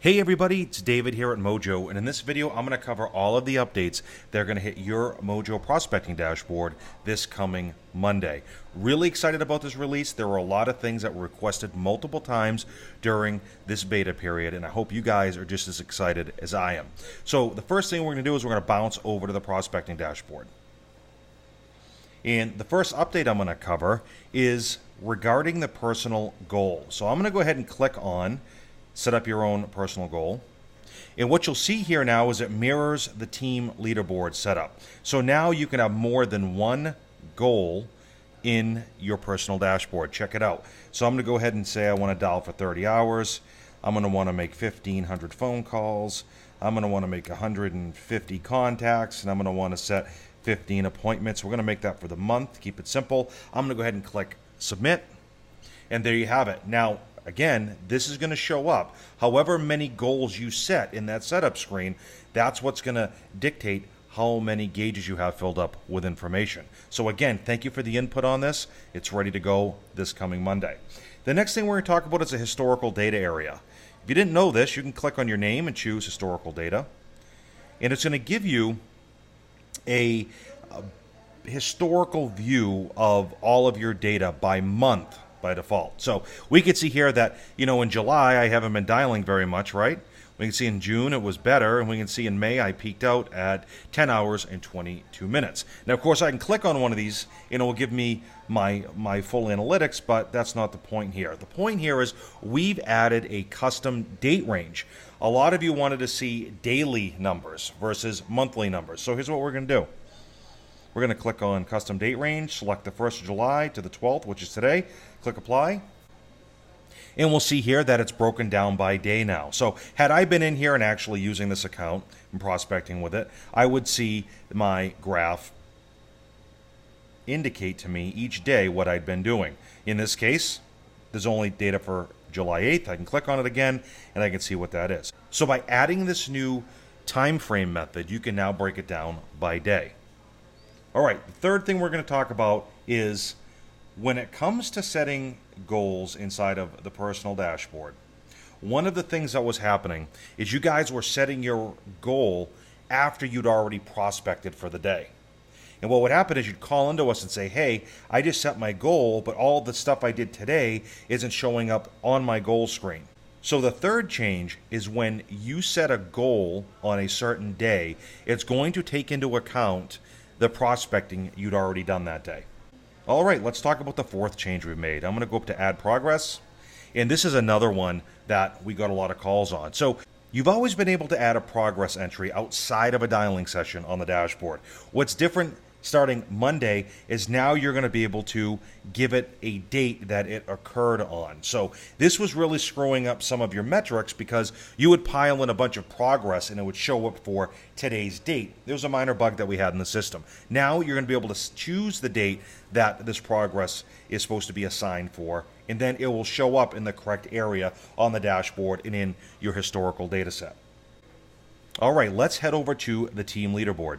Hey everybody, it's David here at Mojo, and in this video I'm going to cover all of the updates that are going to hit your Mojo prospecting dashboard this coming Monday. Really excited about this release. There were a lot of things that were requested multiple times during this beta period, and I hope you guys are just as excited as I am. So the first thing we're going to do is we're going to bounce over to the prospecting dashboard. And the first update I'm going to cover is regarding the personal goal. So I'm going to go ahead and click on set up your own personal goal. And what you'll see here now is it mirrors the team leaderboard setup. So now you can have more than one goal in your personal dashboard. Check it out. So I'm going to go ahead and say I want to dial for 30 hours. I'm going to want to make 1,500 phone calls. I'm going to want to make 150 contacts. And I'm going to want to set 15 appointments. We're going to make that for the month. Keep it simple. I'm going to go ahead and click submit. And there you have it. Now, again, this is going to show up. However many goals you set in that setup screen, that's what's going to dictate how many gauges you have filled up with information. So again, thank you for the input on this. It's ready to go this coming Monday. The next thing we're going to talk about is a historical data area. If you didn't know this, you can click on your name and choose historical data. And it's going to give you a historical view of all of your data by month by default. So we can see here that, in July I haven't been dialing very much, right? We can see in June it was better, and we can see in May I peaked out at 10 hours and 22 minutes. Now, of course, I can click on one of these and it will give me my full analytics, but that's not the point here. The point here is we've added a custom date range. A lot of you wanted to see daily numbers versus monthly numbers. So here's what we're going to do. We're going to click on custom date range, select the 1st of July to the 12th, which is today. Click apply. And we'll see here that it's broken down by day now. So had I been in here and actually using this account and prospecting with it, I would see my graph indicate to me each day what I'd been doing. In this case, there's only data for July 8th. I can click on it again and I can see what that is. So by adding this new time frame method, you can now break it down by day. All right, the third thing we're going to talk about is when it comes to setting goals inside of the personal dashboard. One of the things that was happening is you guys were setting your goal after you'd already prospected for the day. And what would happen is you'd call into us and say, hey, I just set my goal, but all the stuff I did today isn't showing up on my goal screen. So the third change is when you set a goal on a certain day, it's going to take into account the prospecting you'd already done that day. All right, let's talk about the fourth change we made. I'm going to go up to add progress, and this is another one that we got a lot of calls on. So you've always been able to add a progress entry outside of a dialing session on the dashboard. What's different starting Monday is now you're going to be able to give it a date that it occurred on. So this was really screwing up some of your metrics because you would pile in a bunch of progress and it would show up for today's date. There was a minor bug that we had in the system. Now you're going to be able to choose the date that this progress is supposed to be assigned for, and then it will show up in the correct area on the dashboard and in your historical data set. All right, let's head over to the team leaderboard.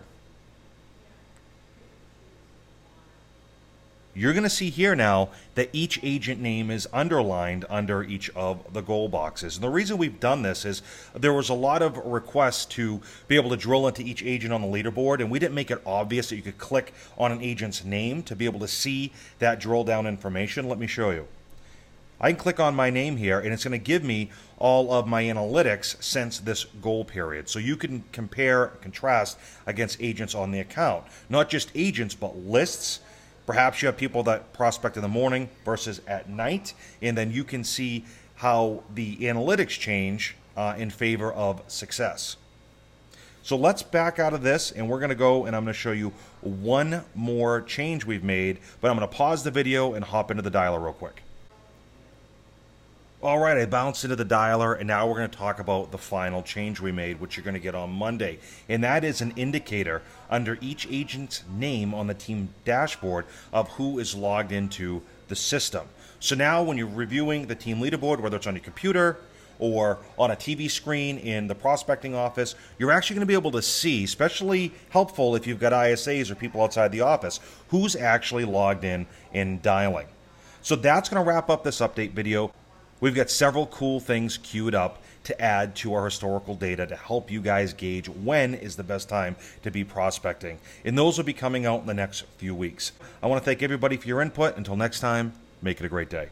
You're going to see here now that each agent name is underlined under each of the goal boxes. And the reason we've done this is there was a lot of requests to be able to drill into each agent on the leaderboard, and we didn't make it obvious that you could click on an agent's name to be able to see that drill down information. Let me show you. I can click on my name here, and it's going to give me all of my analytics since this goal period. So you can compare, contrast against agents on the account. Not just agents, but lists. Perhaps you have people that prospect in the morning versus at night, and then you can see how the analytics change in favor of success. So let's back out of this, and we're going to go and I'm going to show you one more change we've made, but I'm going to pause the video and hop into the dialer real quick. All right, I bounced into the dialer, and now we're going to talk about the final change we made, which you're going to get on Monday. And that is an indicator under each agent's name on the team dashboard of who is logged into the system. So now when you're reviewing the team leaderboard, whether it's on your computer or on a TV screen in the prospecting office, you're actually going to be able to see, especially helpful if you've got ISAs or people outside the office, who's actually logged in and dialing. So that's going to wrap up this update video. We've got several cool things queued up to add to our historical data to help you guys gauge when is the best time to be prospecting. And those will be coming out in the next few weeks. I want to thank everybody for your input. Until next time, make it a great day.